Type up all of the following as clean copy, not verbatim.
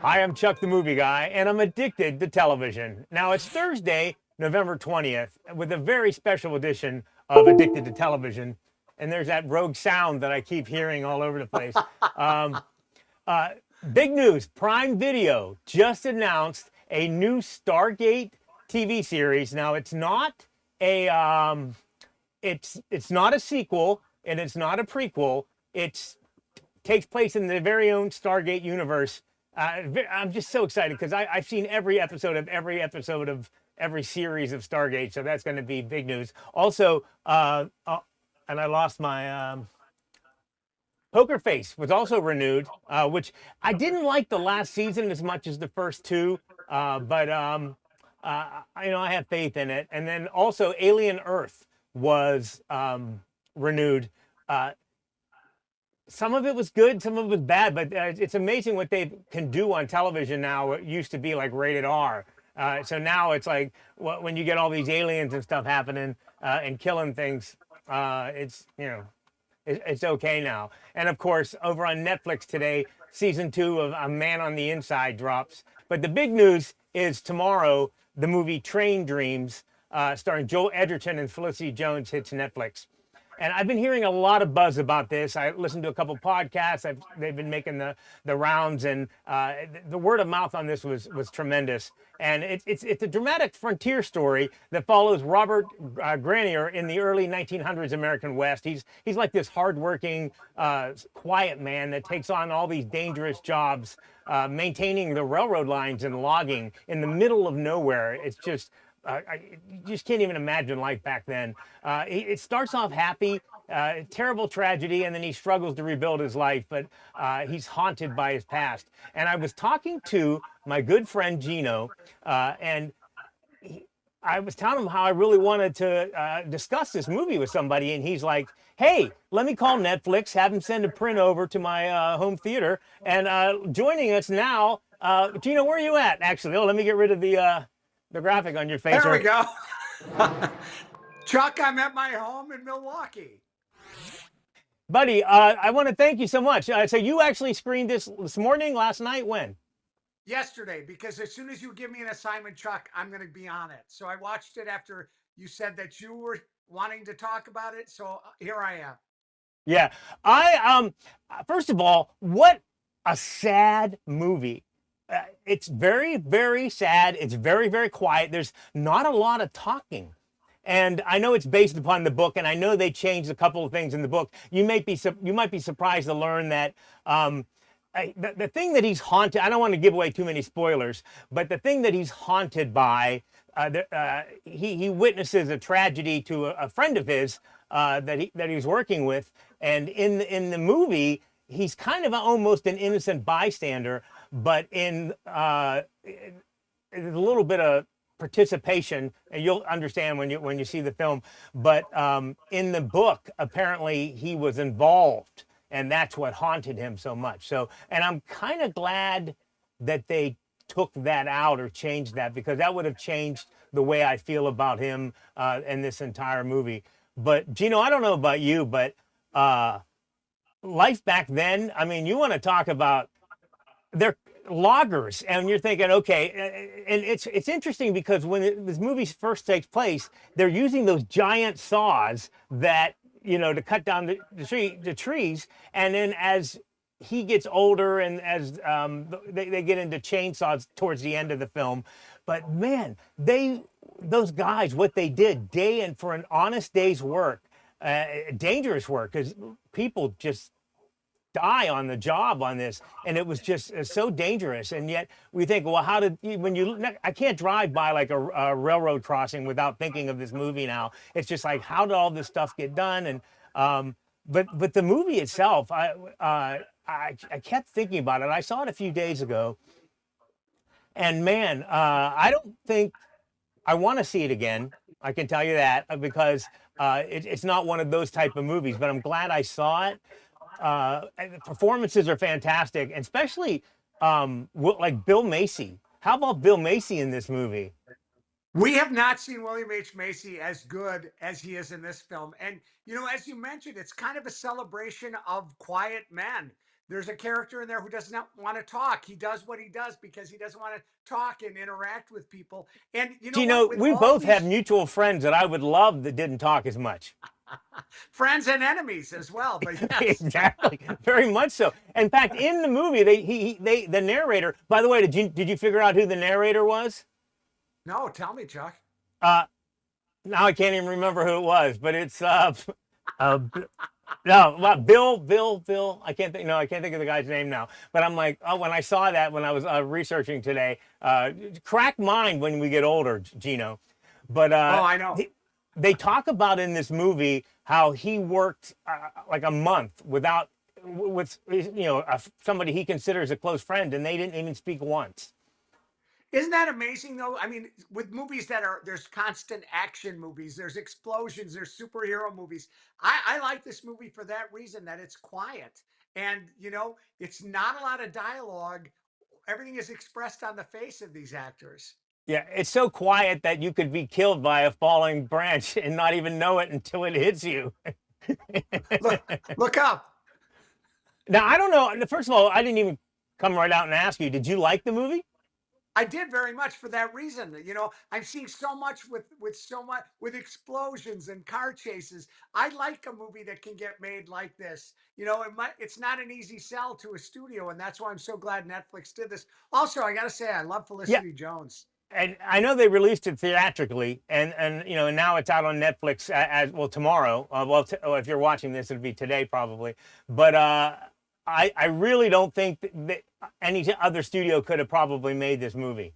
Hi, I'm Chuck the Movie Guy, and I'm addicted to television. Now, it's Thursday, November 20th, with a very special edition of Addicted to Television. And there's that rogue sound that I keep hearing all over the place. Um, uh, Big news, Prime Video just announced a new Stargate TV series. Now, it's not a sequel and it's not a prequel. It takes place in the very own Stargate universe. I'm just so excited because I've seen every episode of every series of Stargate, so that's going to be big news. Also, and I lost my Poker Face was also renewed, which I didn't like the last season as much as the first two, but I have faith in it. And then also Alien Earth was renewed. Uh, some of it was good, some of it was bad, but it's amazing what they can do on television now. It used to be like rated R. So now it's like when you get all these aliens and stuff happening and killing things, it's okay now. And of course, over on Netflix today, season 2 of A Man on the Inside drops. But the big news is tomorrow, the movie Train Dreams, starring Joel Edgerton and Felicity Jones, hits Netflix. And I've been hearing a lot of buzz about this. I listened to a couple podcasts. They've been making the rounds, and the word of mouth on this was tremendous. And it's a dramatic frontier story that follows Robert Grenier in the early 1900s American West. He's like this hardworking, quiet man that takes on all these dangerous jobs, maintaining the railroad lines and logging in the middle of nowhere. It's just you just can't even imagine life back then. It starts off happy, terrible tragedy, and then he struggles to rebuild his life, but he's haunted by his past. And I was talking to my good friend Gino, and I was telling him how I really wanted to discuss this movie with somebody, and he's like, "Hey, let me call Netflix, have them send a print over to my home theater." And joining us now, Gino, where are you at? Actually, let me get rid of the graphic on your face. There we go. Chuck, I'm at my home in Milwaukee. Buddy, I want to thank you so much. So you actually screened this morning, last night, when? Yesterday, because as soon as you give me an assignment, Chuck, I'm going to be on it. So I watched it after you said that you were wanting to talk about it. So here I am. Yeah. I first of all, what a sad movie. It's very, very sad. It's very, very quiet. There's not a lot of talking. And I know it's based upon the book, and I know they changed a couple of things in the book. You might be surprised to learn that the thing that he's haunted. I don't want to give away too many spoilers, but the thing that he's haunted by, he witnesses a tragedy to a friend of his that he's working with, and in the movie, he's kind of almost an innocent bystander, but in a little bit of participation, and you'll understand when you see the film. But in the book, apparently he was involved, and that's what haunted him so much. So, and I'm kind of glad that they took that out or changed that, because that would have changed the way I feel about him in this entire movie. But Gino, I don't know about you, but life back then, I mean, you want to talk about they're loggers, and you're thinking, okay, and it's interesting because when this movie first takes place, they're using those giant saws that to cut down the trees, and then as he gets older and as they get into chainsaws towards the end of the film, but man, those guys, what they did day and for an honest day's work, dangerous work, because people just die on the job on this, and it was just so dangerous. And yet we think, well, how did I can't drive by like a railroad crossing without thinking of this movie now. It's just like, how did all this stuff get done? And but the movie itself, I kept thinking about it. I saw it a few days ago, and man, I don't think I want to see it again. I can tell you that, because it's not one of those type of movies, but I'm glad I saw it. And the performances are fantastic, and especially like Bill Macy. How about Bill Macy in this movie? We have not seen William H. Macy as good as he is in this film. And, as you mentioned, it's kind of a celebration of quiet men. There's a character in there who does not want to talk. He does what he does because he doesn't want to talk and interact with people. And you know what? Gino, With we all both have these mutual friends that I would love that didn't talk as much. friends and enemies as well, but yes. Exactly, very much so. In fact, in the movie, the narrator. By the way, did you figure out who the narrator was? No, tell me, Chuck. Uh, Now I can't even remember who it was, but it's uh no, well, Bill. I can't think. No, I can't think of the guy's name now. But I'm like, oh, when I saw that when I was researching today, crack mind when we get older, Gino. But Oh, I know. they talk about in this movie how he worked like a month without with somebody he considers a close friend, and they didn't even speak once. Isn't that amazing though? I mean, with movies that are there's constant action movies, there's explosions, there's superhero movies. I like this movie for that reason that it's quiet and it's not a lot of dialogue. Everything is expressed on the face of these actors. Yeah, it's so quiet that you could be killed by a falling branch and not even know it until it hits you. Look up. Now, I don't know. First of all, I didn't even come right out and ask you, did you like the movie? I did very much for that reason. I'm seeing so much with so much with explosions and car chases. I like a movie that can get made like this. It's not an easy sell to a studio, and that's why I'm so glad Netflix did this. Also, I got to say, I love Yeah, Felicity Jones. and I know they released it theatrically, and now it's out on Netflix as well tomorrow. If you're watching this, it'll be today probably. But I really don't think that any other studio could have probably made this movie.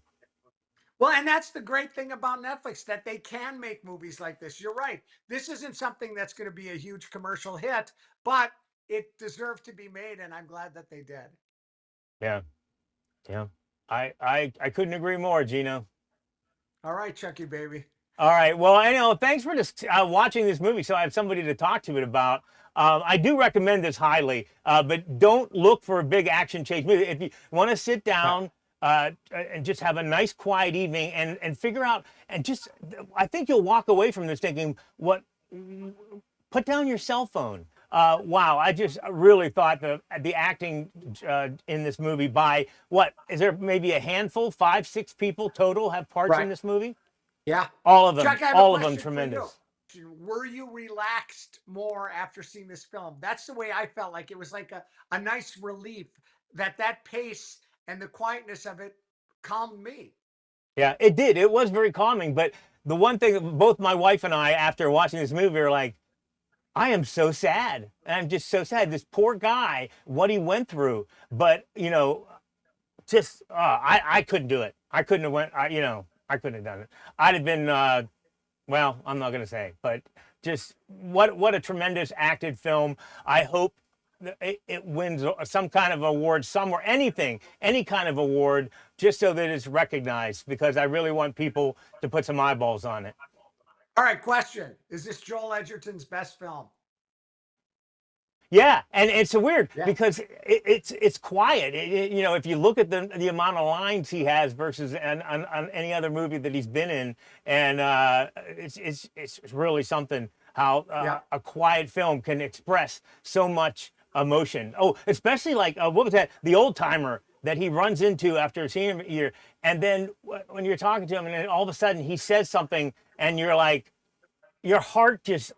Well, and that's the great thing about Netflix that they can make movies like this. You're right. This isn't something that's going to be a huge commercial hit, but it deserved to be made, and I'm glad that they did. Yeah, yeah. I couldn't agree more, Gino. All right, Chucky baby. All right. Well, thanks for just watching this movie, so I have somebody to talk to it about. I do recommend this highly, but don't look for a big action chase movie. If you want to sit down and just have a nice, quiet evening and figure out, and just, I think you'll walk away from this thinking, put down your cell phone. Wow, I just really thought the acting in this movie by what is there maybe a handful, 5, 6 people total have parts in Right. this movie? Yeah. All of them, Chuck, I have a all of them question for you. tremendous. Were you relaxed more after seeing this film? That's the way I felt. Like it was like a nice relief that pace and the quietness of it calmed me. Yeah, it did. It was very calming. But the one thing, both my wife and I, after watching this movie, are like, I am so sad. I'm just so sad. This poor guy, what he went through. But just I couldn't do it. I couldn't have went. I couldn't have done it. I'd have been. Well, I'm not going to say, but just what a tremendous acted film. I hope it wins some kind of award somewhere, anything, any kind of award, just so that it's recognized, because I really want people to put some eyeballs on it. All right, question. Is this Joel Edgerton's best film? Yeah, and it's so weird Yeah. because it's quiet. If you look at the amount of lines he has versus on any other movie that he's been in, and it's really something how Yeah. a quiet film can express so much emotion. Oh, especially like what was that? The old timer that he runs into after seeing him here, and then when you're talking to him, and then all of a sudden he says something, and you're like, your heart just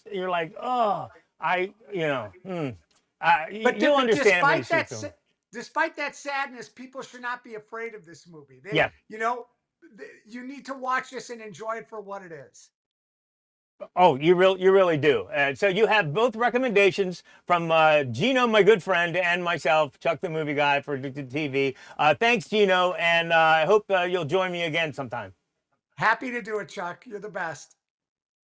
you're like, oh. But You'll understand when you despite see the that, film. despite that sadness, people should not be afraid of this movie. Yeah. You need to watch this and enjoy it for what it is. Oh, you really do. So you have both recommendations from Gino, my good friend, and myself, Chuck the Movie Guy for Addicted TV. Thanks, Gino, and I hope you'll join me again sometime. Happy to do it, Chuck. You're the best.